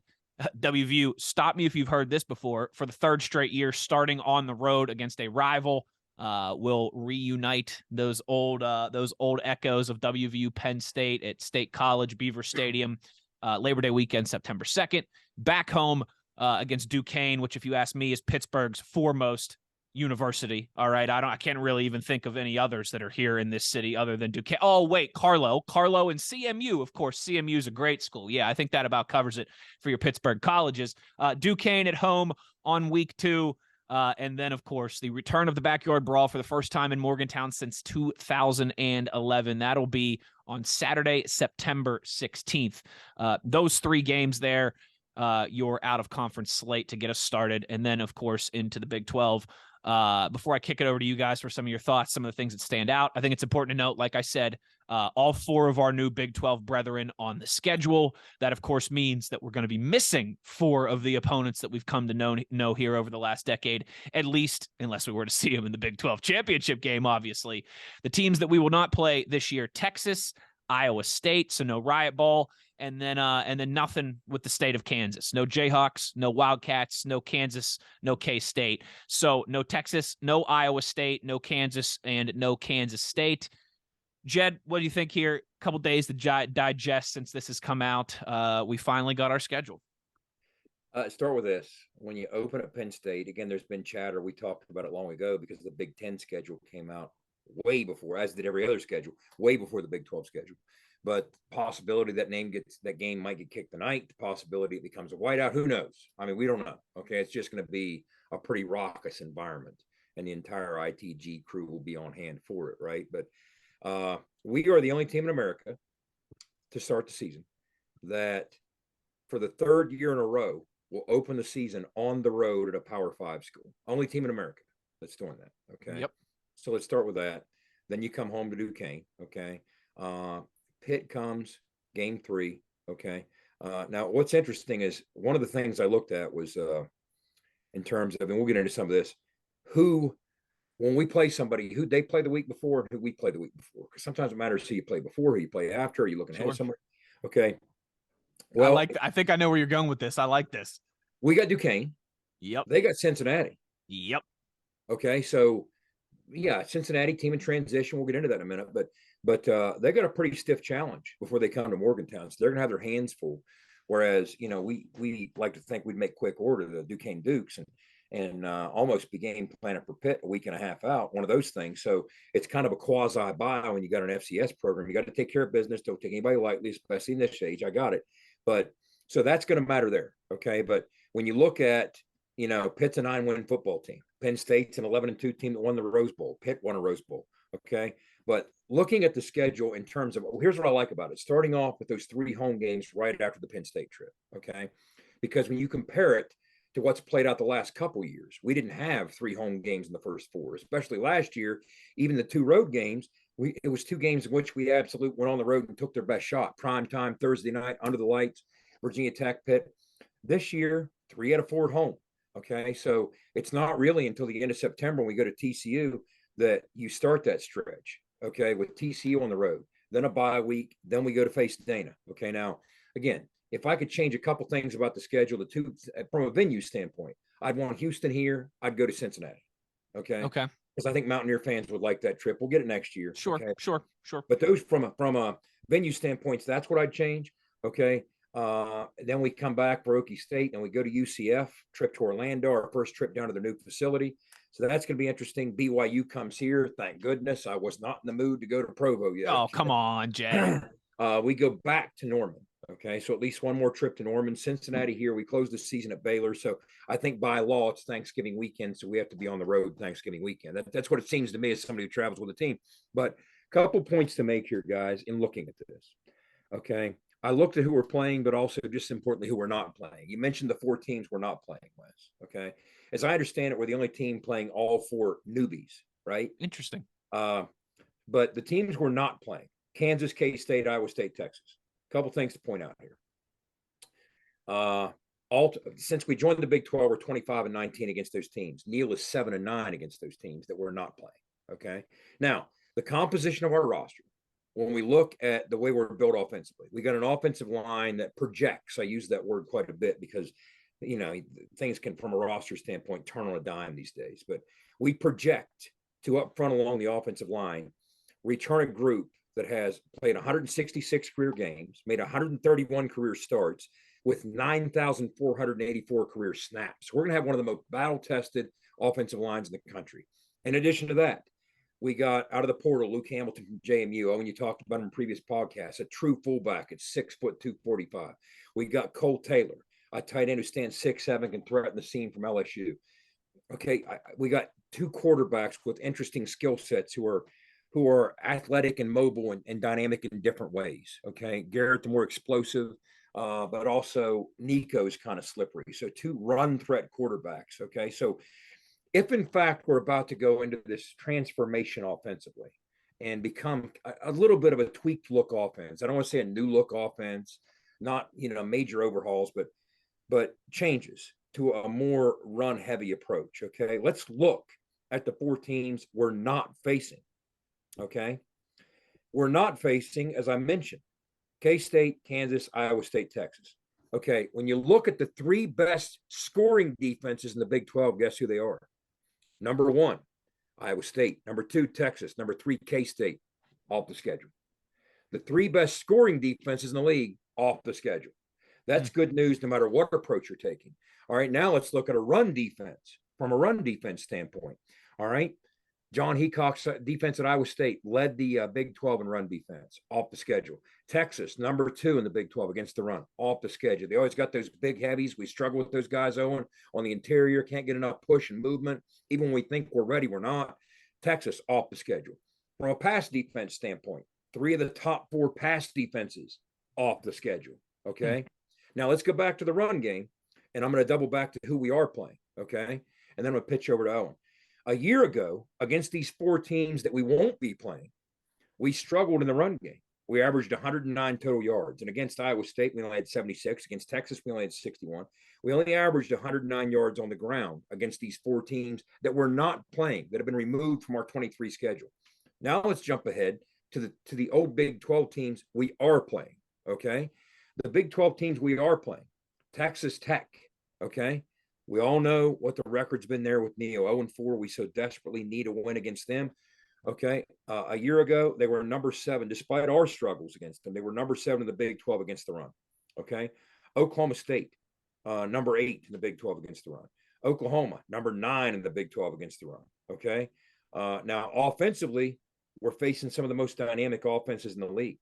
WVU, stop me if you've heard this before, for the 3rd straight year, starting on the road against a rival. will reunite those old echoes of WVU Penn State at State College, Beaver Stadium, Labor Day weekend, September 2nd. Back home against Duquesne, which, if you ask me, is Pittsburgh's foremost university. All right. I can't really even think of any others that are here in this city other than Duquesne. Oh, wait, Carlo and CMU. Of course, CMU is a great school. Yeah, I think that about covers it for your Pittsburgh colleges. Duquesne at home on week 2. And then, of course, the return of the backyard brawl for the first time in Morgantown since 2011. That'll be on Saturday, September 16th. Those 3 games there, your out-of-conference slate to get us started. And then, of course, into the Big 12. Before I kick it over to you guys for some of your thoughts, some of the things that stand out, I think it's important to note, like I said, all 4 of our new Big 12 brethren on the schedule. That, of course, means that we're going to be missing 4 of the opponents that we've come to know here over the last decade, at least, unless we were to see them in the Big 12 championship game, obviously. The teams that we will not play this year: Texas, Iowa State, so no Riot Ball, and then nothing with the state of Kansas. No Jayhawks, no Wildcats, no Kansas, no K-State. So no Texas, no Iowa State, no Kansas, and no Kansas State. Jed, what do you think here? A couple days to digest since this has come out. We finally got our schedule. Start with this. When you open up Penn State, again, there's been chatter. We talked about it long ago because the Big Ten schedule came out way before, as did every other schedule, way before the Big 12 schedule. But possibility that game might get kicked tonight, the possibility it becomes a whiteout, who knows? I mean, we don't know. Okay, it's just going to be a pretty raucous environment, and the entire ITG crew will be on hand for it, right? But we are the only team in America to start the season that, for the 3rd year in a row, will open the season on the road at a Power 5 school. Only team in America that's doing that. Okay. Yep. So let's start with that. Then you come home to Duquesne. Okay. Pitt comes game 3. Okay. Now what's interesting is one of the things I looked at was in terms of, and we'll get into some of this, when we play somebody, who they play the week before and who we play the week before. Because sometimes it matters who you play before, who you play after. Are you looking ahead of somewhere? Okay. Well, I think I know where you're going with this. I like this. We got Duquesne. Yep. They got Cincinnati. Yep. Okay. So yeah, Cincinnati, team in transition. We'll get into that in a minute, but they got a pretty stiff challenge before they come to Morgantown. So they're gonna have their hands full. Whereas, we like to think we'd make quick order the Duquesne Dukes and almost be game planning for Pitt a week and a half out, one of those things. So it's kind of a quasi buy when you got an FCS program. You got to take care of business. Don't take anybody lightly, especially in this age. I got it. But so that's going to matter there. Okay. But when you look at, Pitt's a 9-win football team. Penn State's an 11-2 team that won the Rose Bowl. Pitt won a Rose Bowl. Okay. But looking at the schedule in terms of, here's what I like about it. Starting off with those 3 home games right after the Penn State trip. Okay. Because when you compare it to what's played out the last couple of years, we didn't have 3 home games in the first 4, especially last year. Even the 2 road games, it was 2 games in which we absolutely went on the road and took their best shot. Prime time, Thursday night, under the lights, Virginia Tech, Pitt. This year, 3 out of 4 at home. Okay. So it's not really until the end of September when we go to TCU that you start that stretch. Okay. With TCU on the road, then a bye week, then we go to face Dana. Okay. Now, again, if I could change a couple things about the schedule, the 2 from a venue standpoint, I'd want Houston here. I'd go to Cincinnati. Okay. Okay. Because I think Mountaineer fans would like that trip. We'll get it next year. Sure. Okay? Sure. But those from a venue standpoint, that's what I'd change. Okay. Then we come back for Okie State and we go to UCF, trip to Orlando, our first trip down to their new facility. So that's going to be interesting. BYU comes here. Thank goodness. I was not in the mood to go to Provo yet. Oh, come on, Jed. We go back to Norman. Okay. So at least one more trip to Norman. Cincinnati here. We close the season at Baylor. So I think by law it's Thanksgiving weekend. So we have to be on the road Thanksgiving weekend. That's what it seems to me as somebody who travels with a team. But a couple points to make here, guys, in looking at this. Okay. I looked at who we're playing, but also just importantly, who we're not playing. You mentioned the 4 teams we're not playing, Wes. Okay. As I understand it, we're the only team playing all 4 newbies, right? Interesting. But the teams we're not playing: Kansas, K-State, Iowa State, Texas. A couple things to point out here. Since we joined the Big 12, we're 25-19 against those teams. Neal is 7-9 against those teams that we're not playing. Okay. Now, the composition of our roster, when we look at the way we're built offensively, we got an offensive line that projects. I use that word quite a bit because, things can, from a roster standpoint, turn on a dime these days. But we project to up front along the offensive line, return a group that has played 166 career games, made 131 career starts with 9,484 career snaps. We're going to have one of the most battle-tested offensive lines in the country. In addition to that, we got out of the portal Luke Hamilton from JMU. When you talked about him in previous podcasts, a true fullback at 6 foot 245. We got Cole Taylor, a tight end who stands 6'7", can threaten the seam from LSU. Okay, we got two quarterbacks with interesting skill sets who are athletic and mobile and dynamic in different ways. Okay, Garrett, the more explosive, but also Nico's kind of slippery. So two run threat quarterbacks. Okay, so if in fact we're about to go into this transformation offensively and become a little bit of a tweaked look offense, I don't want to say a new look offense, not major overhauls, but changes to a more run heavy approach. Okay, let's look at the four teams we're not facing. Okay, we're not facing, as I mentioned, K-State, Kansas, Iowa State, Texas. Okay, when you look at the three best scoring defenses in the Big 12, guess who they are? Number one, Iowa State. Number two, Texas. Number three, K-State, off the schedule. The three best scoring defenses in the league, off the schedule. That's good news no matter what approach you're taking. All right, now let's look at a run defense from a run defense standpoint. All right, John Heacock's defense at Iowa State led the Big 12 in run defense, off the schedule. Texas, number 2 in the Big 12 against the run, off the schedule. They always got those big heavies. We struggle with those guys, Owen, on the interior, can't get enough push and movement. Even when we think we're ready, we're not. Texas, off the schedule. From a pass defense standpoint, 3 of the top 4 pass defenses off the schedule, okay? Now let's go back to the run game, and I'm going to double back to who we are playing, okay? And then I'm going to pitch over to Owen. A year ago, against these 4 teams that we won't be playing, we struggled in the run game. We averaged 109 total yards. And against Iowa State, we only had 76. Against Texas, we only had 61. We only averaged 109 yards on the ground against these 4 teams that we're not playing, that have been removed from our 23 schedule. Now let's jump ahead to the old Big 12 teams we are playing, okay? The Big 12 teams we are playing, Texas Tech, okay? We all know what the record's been there with Neo, 0-4. We so desperately need a win against them. Okay. A year ago, they were number 7, despite our struggles against them. They were number 7 in the Big 12 against the run. Okay. Oklahoma State, number 8 in the Big 12 against the run. Oklahoma, number 9 in the Big 12 against the run. Okay. Now, offensively, we're facing some of the most dynamic offenses in the league.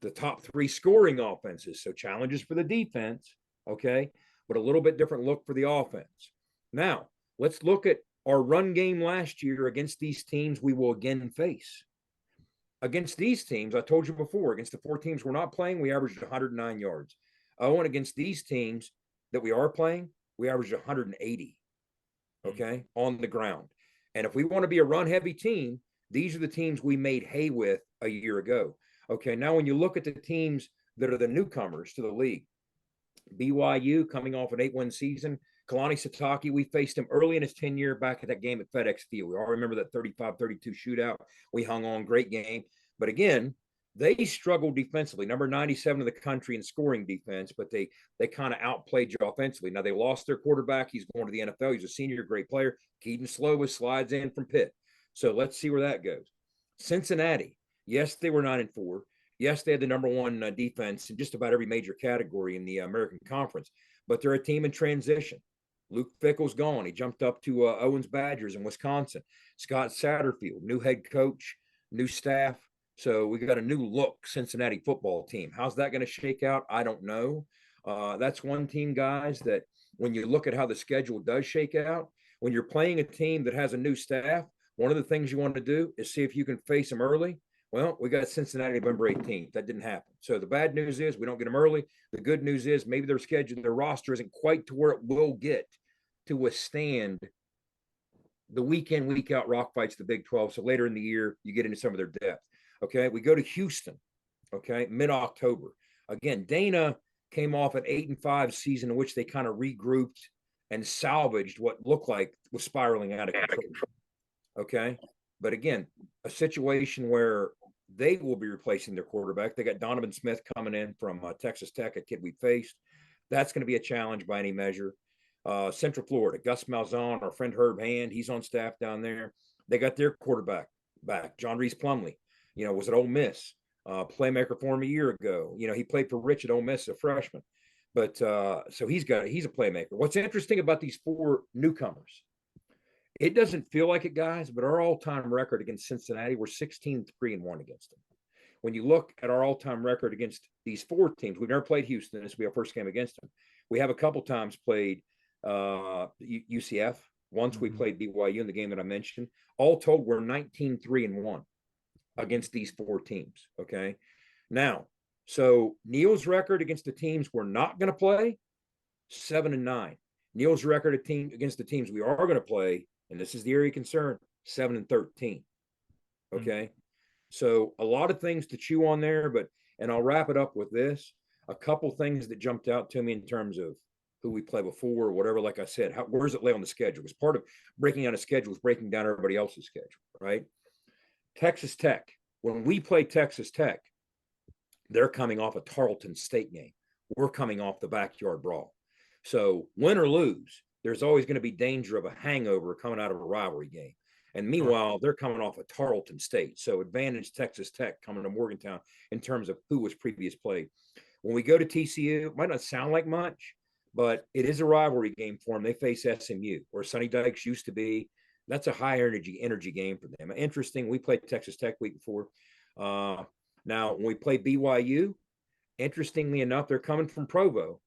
The top 3 scoring offenses. So challenges for the defense. Okay. But a little bit different look for the offense. Now, let's look at our run game last year against these teams we will again face. Against these teams, I told you before, against the 4 teams we're not playing, we averaged 109 yards. And against these teams that we are playing, we averaged 180, okay, on the ground. And if we want to be a run-heavy team, these are the teams we made hay with a year ago. Okay, now when you look at the teams that are the newcomers to the league, BYU coming off an 8-win season. Kalani Sitake, we faced him early in his tenure back at that game at FedEx Field. We all remember that 35-32 shootout. We hung on, great game. But again, they struggled defensively, number 97 in the country in scoring defense, but they kind of outplayed you offensively. Now, they lost their quarterback. He's going to the NFL. He's a senior, great player. Keaton Slovis slides in from Pitt. So let's see where that goes. Cincinnati, yes, they were 9-4. Yes, they had the number 1 defense in just about every major category in the American Conference, but they're a team in transition. Luke Fickell's gone. He jumped up to Owens Badgers in Wisconsin. Scott Satterfield, new head coach, new staff. So we got a new look Cincinnati football team. How's that going to shake out? I don't know. That's one team, guys, that when you look at how the schedule does shake out, when you're playing a team that has a new staff, one of the things you want to do is see if you can face them early. Well, we got Cincinnati November 18th. That didn't happen. So the bad news is we don't get them early. The good news is maybe their schedule, their roster isn't quite to where it will get to withstand the week in, week out rock fights, the Big 12. So later in the year, you get into some of their depth. Okay, we go to Houston, okay, mid-October. Again, Dana came off an 8-5 season in which they kind of regrouped and salvaged what looked like was spiraling out of control. Okay, but again, a situation where they will be replacing their quarterback. They got Donovan Smith coming in from Texas Tech, a kid we faced. That's going to be a challenge by any measure. Central Florida, Gus Malzahn, our friend Herb Hand, he's on staff down there. They got their quarterback back, John Reese Plumlee, was at Ole Miss, playmaker for him a year ago. He played for Rich at Ole Miss as a freshman. But so he's a playmaker. What's interesting about these four newcomers, it doesn't feel like it, guys, but our all-time record against Cincinnati, we're 16-3-1 against them. When you look at our all-time record against these four teams, we've never played Houston. This will be our first game against them. We have a couple times played UCF. Once we played BYU in the game that I mentioned. All told, we're 19-3-1 against these four teams. Okay. Now, so Neil's record against the teams we're not going to play, 7-9. Neil's record against the teams we are going to play, and this is the area of concern, 7-13. Okay. So a lot of things to chew on there, and I'll wrap it up with this. A couple things that jumped out to me in terms of who we play before or whatever. Like I said, where does it lay on the schedule? Because part of breaking down a schedule is breaking down everybody else's schedule, right? Texas Tech. When we play Texas Tech, they're coming off a Tarleton State game. We're coming off the backyard brawl. So win or lose, there's always going to be danger of a hangover coming out of a rivalry game. And meanwhile, they're coming off a Tarleton State. So advantage Texas Tech coming to Morgantown in terms of who was previous played. When we go to TCU, it might not sound like much, but it is a rivalry game for them. They face SMU, where Sonny Dykes used to be. That's a high energy game for them. Interesting, we played Texas Tech week before. Now, when we play BYU, interestingly enough, they're coming from Provo.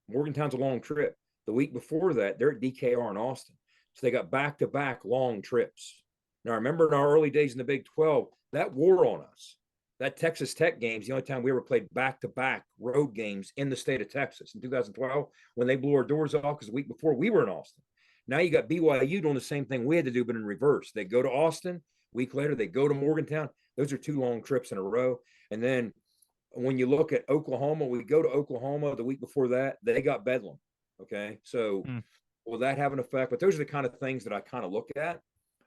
Morgantown's a long trip. The week before that, they're at DKR in Austin. So they got back-to-back long trips. Now, remember in our early days in the Big 12, that wore on us. That Texas Tech game is the only time we ever played back-to-back road games in the state of Texas in 2012 when they blew our doors off because the week before we were in Austin. Now you got BYU doing the same thing we had to do, but in reverse. They go to Austin. A week later, they go to Morgantown. Those are two long trips in a row. And then when you look at Oklahoma, we go to Oklahoma the week before that. They got Bedlam. Okay. So will that have an effect? But those are the kind of things that I kind of look at.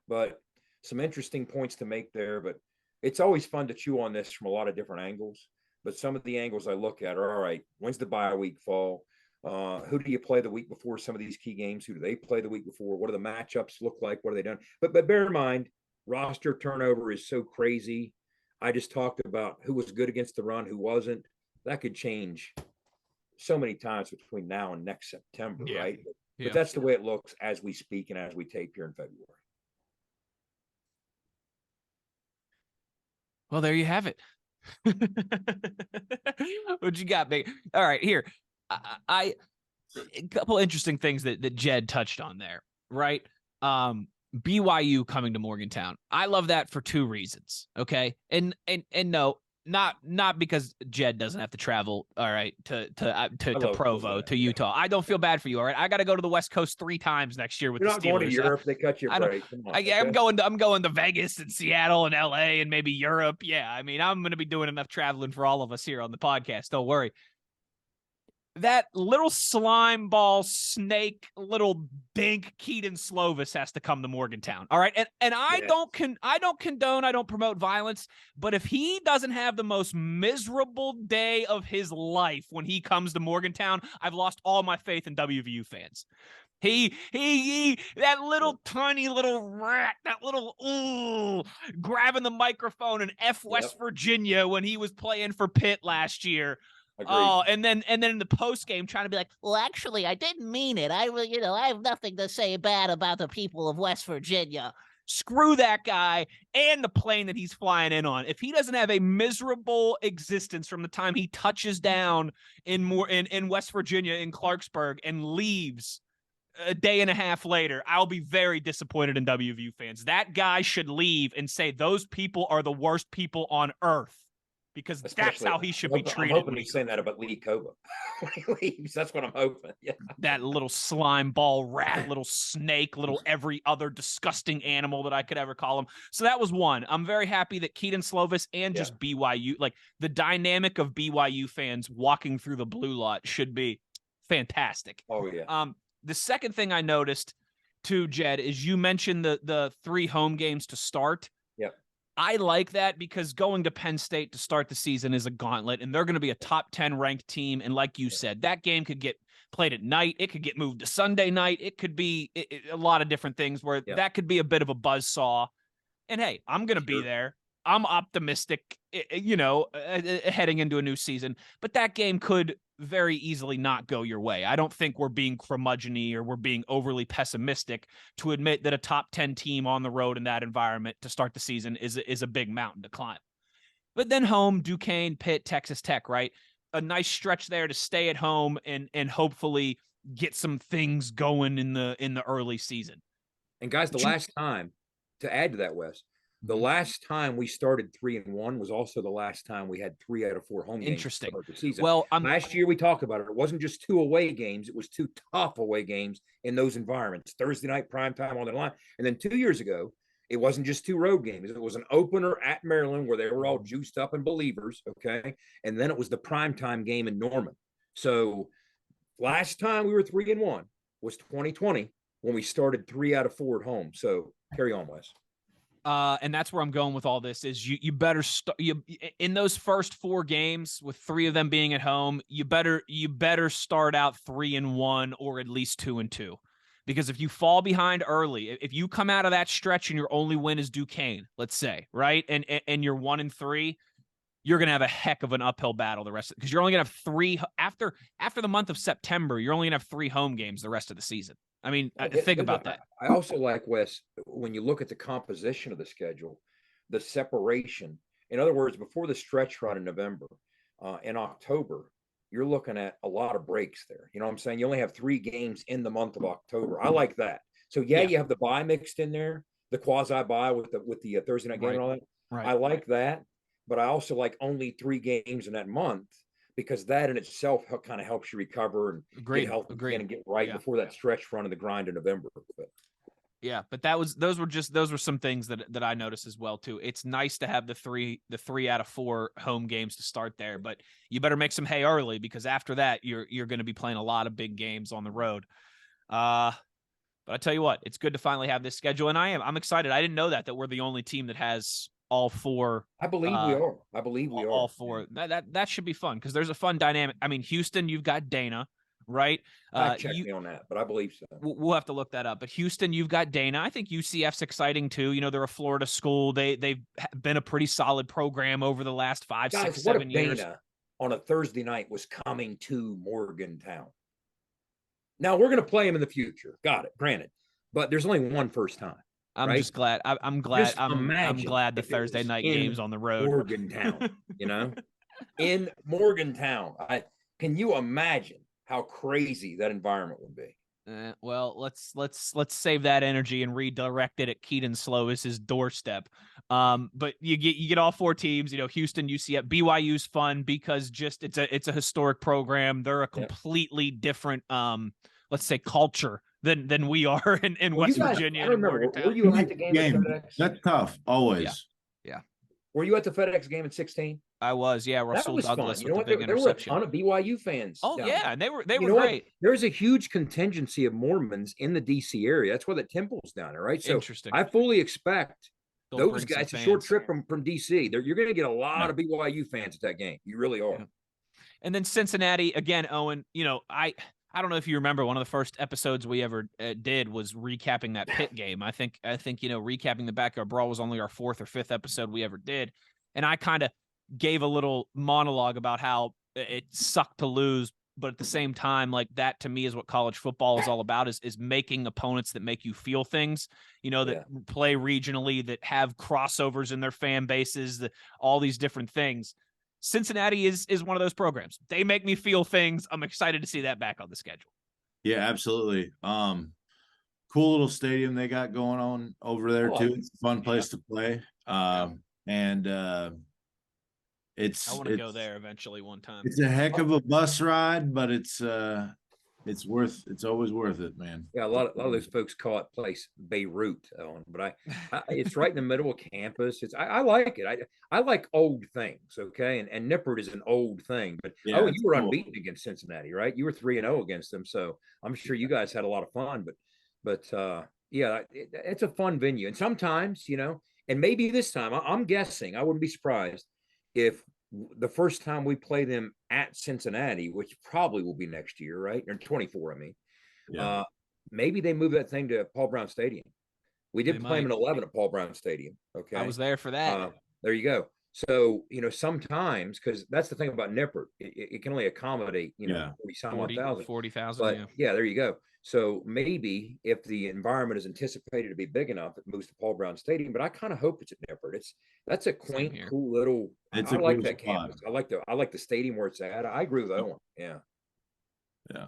But some interesting points to make there. But it's always fun to chew on this from a lot of different angles. But some of the angles I look at are, all right, when's the bye week fall? Who do you play the week before some of these key games? Who do they play the week before? What do the matchups look like? What are they done? But bear in mind, roster turnover is so crazy. I just talked about who was good against the run, who wasn't. That could change so many times between now and next September, right? But that's the way it looks as we speak and as we tape here in February. Well, there you have it. What you got, big? All right, here. A couple interesting things that Jed touched on there, right? BYU coming to Morgantown. I love that for two reasons. Okay. And no, not because Jed doesn't have to travel, all right, to Provo, to Utah. I don't feel bad for you, all right? I got to go to the West Coast 3 times next year with You're the not Steelers. going to Europe. They cut your break. I'm going to Vegas and Seattle and LA and maybe Europe. Yeah, I mean, I'm going to be doing enough traveling for all of us here on the podcast. Don't worry. That little slime ball snake, little dink Keaton Slovis has to come to Morgantown. All right. And I don't condone, I don't promote violence, but if he doesn't have the most miserable day of his life when he comes to Morgantown, I've lost all my faith in WVU fans. He that little tiny little rat, that little grabbing the microphone in West Virginia when he was playing for Pitt last year. Agreed. Oh, and then in the post game, trying to be like, well, actually, I didn't mean it. I have nothing to say bad about the people of West Virginia. Screw that guy and the plane that he's flying in on. If he doesn't have a miserable existence from the time he touches down in West Virginia in Clarksburg and leaves a day and a half later, I'll be very disappointed in WVU fans. That guy should leave and say those people are the worst people on earth. Because that's how he should be treated. I'm hoping he's saying that about Lee Kova when he leaves. That's what I'm hoping. Yeah. That little slime ball rat, little snake, little every other disgusting animal that I could ever call him. So that was one. I'm very happy that Keaton Slovis and just BYU, like the dynamic of BYU fans walking through the blue lot should be fantastic. Oh, yeah. The second thing I noticed too, Jed, is you mentioned the 3 home games to start. Yep. I like that because going to Penn State to start the season is a gauntlet, and they're going to be a top 10 ranked team. And like you said, that game could get played at night. It could get moved to Sunday night. It could be a lot of different things where that could be a bit of a buzzsaw And hey, I'm going to be there. I'm optimistic, heading into a new season, but that game could very easily not go your way. I don't think we're being curmudgeon-y or we're being overly pessimistic to admit that a top 10 team on the road in that environment to start the season is a big mountain to climb. But then home, Duquesne, Pitt, Texas Tech, right? A nice stretch there to stay at home and hopefully get some things going in the early season. And guys, the last time, to add to that, Wes, the last time we started 3-1 was also the last time we had 3 out of 4 home games to start the season. Well, last year we talked about it. It wasn't just 2 away games; it was 2 tough away games in those environments. Thursday night prime time on the line, and then 2 years ago, it wasn't just 2 road games. It was an opener at Maryland where they were all juiced up and believers. Okay, and then it was the primetime game in Norman. So last time we were 3-1 was 2020 when we started 3 out of 4 at home. So carry on, Wes. And that's where I'm going with all this is you better in those first 4 games with 3 of them being at home, you better start out 3-1 or at least 2-2. Because if you fall behind early, if you come out of that stretch and your only win is Duquesne, let's say, right? And you're 1-3, you're going to have a heck of an uphill battle the rest of because you're only going to have 3 after the month of September, you're only going to have 3 home games the rest of the season. I mean, think about that. I also like, Wes, when you look at the composition of the schedule, the separation. In other words, before the stretch run in November, in October, you're looking at a lot of breaks there. You know what I'm saying? You only have 3 games in the month of October. I like that. So yeah. You have the bye mixed in there, the quasi bye with the Thursday night game and all that. Right. I like that, but I also like only 3 games in that month. Because that in itself kind of helps you recover and get healthy and get right before that stretch run of the grind in November. But those were some things that I noticed as well too. It's nice to have the 3 out of 4 home games to start there, but you better make some hay early because after that you're going to be playing a lot of big games on the road. But I tell you what, it's good to finally have this schedule, and I'm excited. I didn't know that we're the only team that has all 4. I believe we are. I believe we are. All 4. That should be fun because there's a fun dynamic. I mean, Houston, you've got Dana, right? Check me on that, but I believe so. We'll have to look that up. But Houston, you've got Dana. I think UCF's exciting too. You know, they're a Florida school. They've been a pretty solid program over the last 5, 6, 7 years. Dana on a Thursday night was coming to Morgantown. Now we're going to play him in the future. Got it. Granted, but there's only one first time. I'm just glad. I'm glad. I'm glad the Thursday night games on the road. Morgantown, in Morgantown. Can you imagine how crazy that environment would be? Well, let's save that energy and redirect it at Keaton Slovis's doorstep. But you get all 4 teams. Houston, UCF, BYU's fun because it's a historic program. They're a completely different let's say culture than we are in West Virginia. I remember. Were you at the game at FedEx? That's tough. Always. Yeah. Were you at the FedEx game in 16? I was. Yeah. Russell Douglas with the big there were a ton of BYU fans. Oh yeah, and they were great. What? There's a huge contingency of Mormons in the DC area. That's why the temple's down there, right? So interesting. I fully expect those guys. It's a short trip from DC. You're going to get a lot of BYU fans at that game. You really are. Yeah. And then Cincinnati again, Owen. I don't know if you remember one of the first episodes we ever did was recapping that Pitt game. I think recapping the Backyard Brawl was only our 4th or 5th episode we ever did, and I kind of gave a little monologue about how it sucked to lose, but at the same time, like that to me is what college football is all about: is making opponents that make you feel things, that play regionally, that have crossovers in their fan bases, that all these different things. Cincinnati is one of those programs. They make me feel things. I'm excited to see that back on the schedule. Yeah, absolutely. Cool little stadium they got going on over there too. It's a fun place to play. It's I want to go there eventually one time. It's a heck of a bus ride, but it's always worth it, man. Yeah, a lot of those folks call it place Beirut, but it's right in the middle of campus. I like it. I like old things, okay? And Nippert is an old thing, but you were unbeaten against Cincinnati, right? You were 3-0 against them, so I'm sure you guys had a lot of fun. But it's a fun venue, and sometimes and maybe this time I'm guessing I wouldn't be surprised if the first time we play them at Cincinnati, which probably will be next year, right? Or 24, I mean. Maybe they move that thing to Paul Brown Stadium. We did They play him might. in 11 at Paul Brown Stadium. Okay. I was there for that. There you go. So, sometimes, because that's the thing about Nippert, it can only accommodate, 40 some odd thousand. 40,000. But Yeah. yeah, there you go. So maybe if the environment is anticipated to be big enough, it moves to Paul Brown Stadium. But I kind of hope it's at Nippert. That's a quaint, cool little. It's I a like cool that spot. campus. I like the stadium where it's at. I agree with Owen. Yeah. Yeah.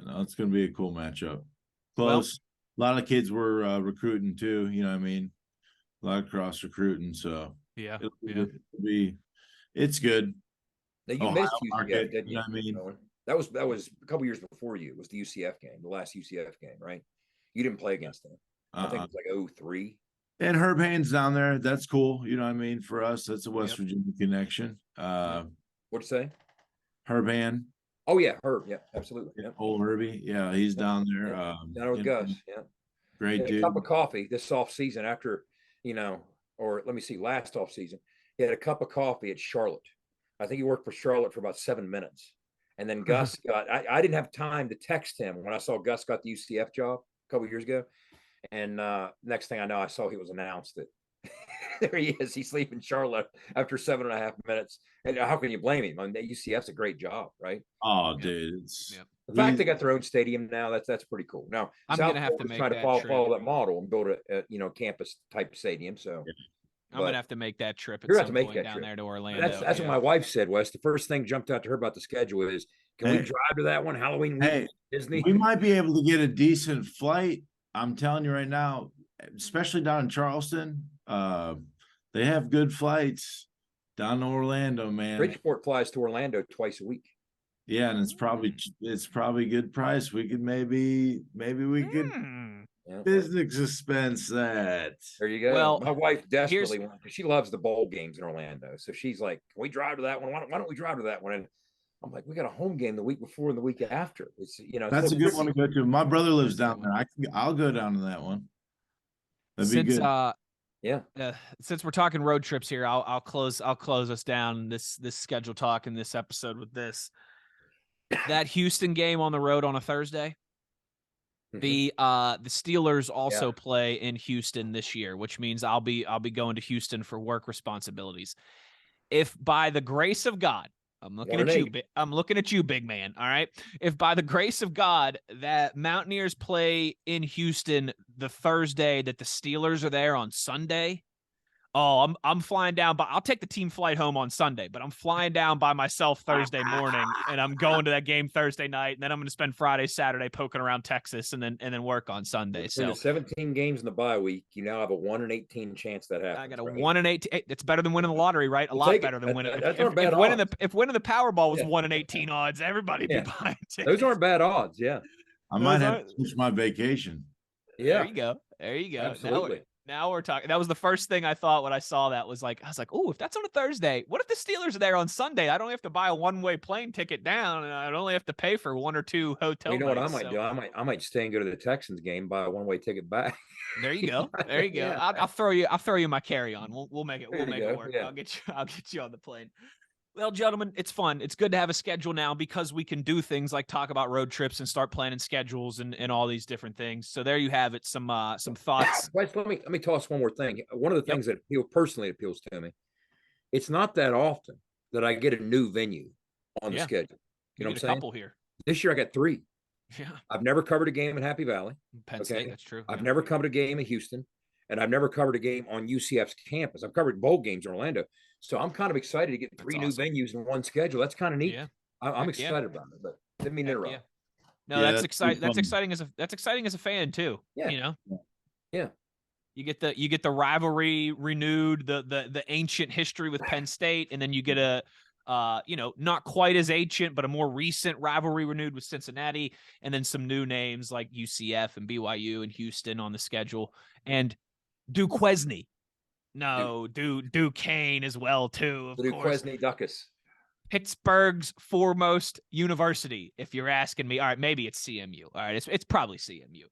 No, it's going to be a cool matchup. Close. Well, a lot of kids were recruiting too. You know what I mean? A lot of cross recruiting. So Yeah. It's good. Now you Ohio missed UCF, market, didn't you? know what I mean? Owen? That was a couple years before you. It was the UCF game, the last UCF game, right? You didn't play against them. I think it was like 03. And Herb Haynes down there. That's cool. You know what I mean? For us, that's a West Virginia connection. What'd you say? Herb Hand. Oh yeah, Herb. Yeah, absolutely. Yeah. Old Herbie. Yeah, he's down there. Down there with Gus. Yeah. Great dude. A cup of coffee this off season after, or let me see, last off season. He had a cup of coffee at Charlotte. I think he worked for Charlotte for about 7 minutes. And then Gus I didn't have time to text him when I saw Gus got the UCF job a couple years ago. And next thing I know, I saw he was announced that there he is. He's leaving Charlotte after 7.5 minutes. And how can you blame him? I mean, UCF's a great job, right? Oh, dude. The fact they got their own stadium now, that's pretty cool. Now, I'm going to have to try to follow that model and build a campus type stadium. So I'm going to have to make that trip at some point down there to Orlando. That's what my wife said, Wes. The first thing jumped out to her about the schedule is, can we drive to that one Halloween week Disney? We might be able to get a decent flight. I'm telling you right now, especially down in Charleston, they have good flights down to Orlando, man. Bridgeport flies to Orlando twice a week. Yeah, and it's probably good price. We could maybe we could business expense that. There you go. Well, my wife desperately wants, because she loves the bowl games in Orlando. So she's like, can we drive to that one? Why don't we drive to that one? And I'm like, we got a home game the week before and the week after. It's that's a good one to go to. My brother lives down there. I'll go down to that one. That'd be good. Since we're talking road trips here, I'll close us down this schedule talk in this episode with this. That Houston game on the road on a Thursday. The Steelers also play in Houston this year, which means I'll be going to Houston for work responsibilities. If by the grace of God, I'm looking at you, big man. All right. If by the grace of God that Mountaineers play in Houston the Thursday that the Steelers are there on Sunday, I'm flying down, but I'll take the team flight home on Sunday, but I'm flying down by myself Thursday morning, and I'm going to that game Thursday night, and then I'm going to spend Friday, Saturday poking around Texas, and then work on Sunday. So the 17 games in the bye week, you now have a 1 in 18 chance that happens. I got a 1 in 18. It's better than winning the lottery, right? A lot better than winning. That's not bad odds. If winning the Powerball was 1 in 18 odds, everybody be buying tickets. Those aren't bad odds. Yeah, I might have to switch my vacation. Yeah, there you go. Absolutely. Now we're talking. That was the first thing I thought when I saw that. I was like, oh, if that's on a Thursday, what if the Steelers are there on Sunday? I don't have to buy a one-way plane ticket down, and I'd only have to pay for 1 or 2 hotel nights. What I might do? I might stay and go to the Texans game, buy a one-way ticket back. There you go. There you go. Yeah. I'll throw you my carry-on. We'll make it work. Yeah. I'll get you on the plane. Well, gentlemen, it's fun. It's good to have a schedule now because we can do things like talk about road trips and start planning schedules and all these different things. So there you have it. Some thoughts. Wes, let me toss one more thing. One of the things that personally appeals to me, it's not that often that I get a new venue on the schedule. You know what I'm saying? A couple here. This year I got 3. Yeah. I've never covered a game in Happy Valley. Penn State, that's true. I've never covered a game in Houston, and I've never covered a game on UCF's campus. I've covered bowl games in Orlando. So I'm kind of excited to get 3 new venues in one schedule. That's kind of neat. Yeah. I'm excited about it, but didn't mean to interrupt. Yeah. No, that's exciting. That's exciting as a fan too. Yeah. Yeah. You get the rivalry renewed, the ancient history with Penn State, and then you get a not quite as ancient, but a more recent rivalry renewed with Cincinnati, and then some new names like UCF and BYU and Houston on the schedule, and Duquesne. No, Duquesne as well too. Of course. Duquesne Duckus. Pittsburgh's foremost university, if you're asking me. All right, maybe it's CMU. All right, it's probably CMU.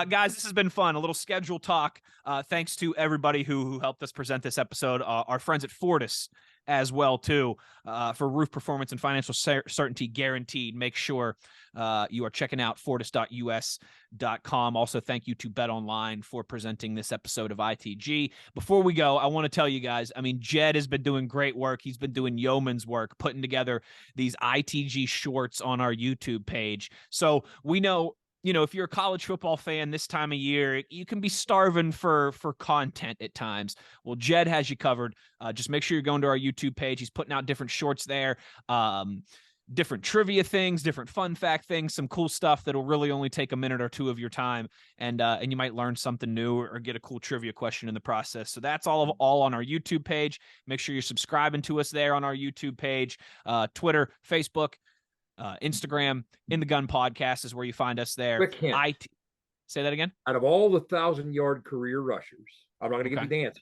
Guys, this has been fun. A little schedule talk. Thanks to everybody who helped us present this episode. Our friends at Fortis, as well too, for roof performance and financial certainty guaranteed. Make sure you are checking out fortis.us.com. Also, thank you to Bet Online for presenting this episode of ITG. Before we go, I want to tell you guys, I mean, Jed has been doing great work. He's been doing yeoman's work, putting together these ITG shorts on our YouTube page. So we know, if you're a college football fan this time of year, you can be starving for content at times. Well, Jed has you covered. Just make sure you're going to our YouTube page. He's putting out different shorts there, different trivia things, different fun fact things, some cool stuff that'll really only take a minute or two of your time, and you might learn something new or get a cool trivia question in the process. So that's all on our YouTube page. Make sure you're subscribing to us there on our YouTube page, Twitter, Facebook, Instagram. In the Gun Podcast is where you find us there. Quick hint. Say that again. Out of all the 1,000-yard career rushers, I'm not going to give Okay. you the answer.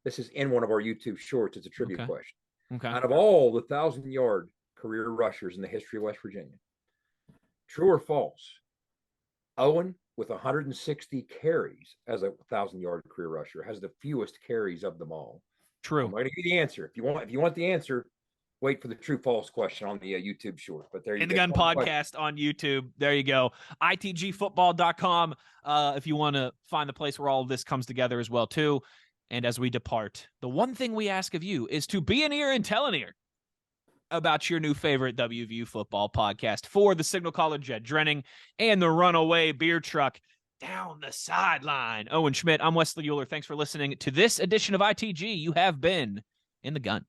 This is in one of our YouTube shorts. It's a trivia Okay. question. Okay. Out of all the 1,000-yard career rushers in the history of West Virginia, true or false? Owen, with 160 carries as a 1,000-yard career rusher, has the fewest carries of them all. True. I'm going to give you the answer. If you want the answer, wait for the true false question on the YouTube short. But there you go. In the Gun Podcast on YouTube. There you go. ITGfootball.com if you want to find the place where all of this comes together as well too. And as we depart, the one thing we ask of you is to be an ear and tell an ear about your new favorite WVU football podcast. For the signal caller Jed Drenning and the Runaway Beer Truck down the sideline, Owen Schmitt, I'm Wes Uhler. Thanks for listening to this edition of ITG. You have been in the Gun.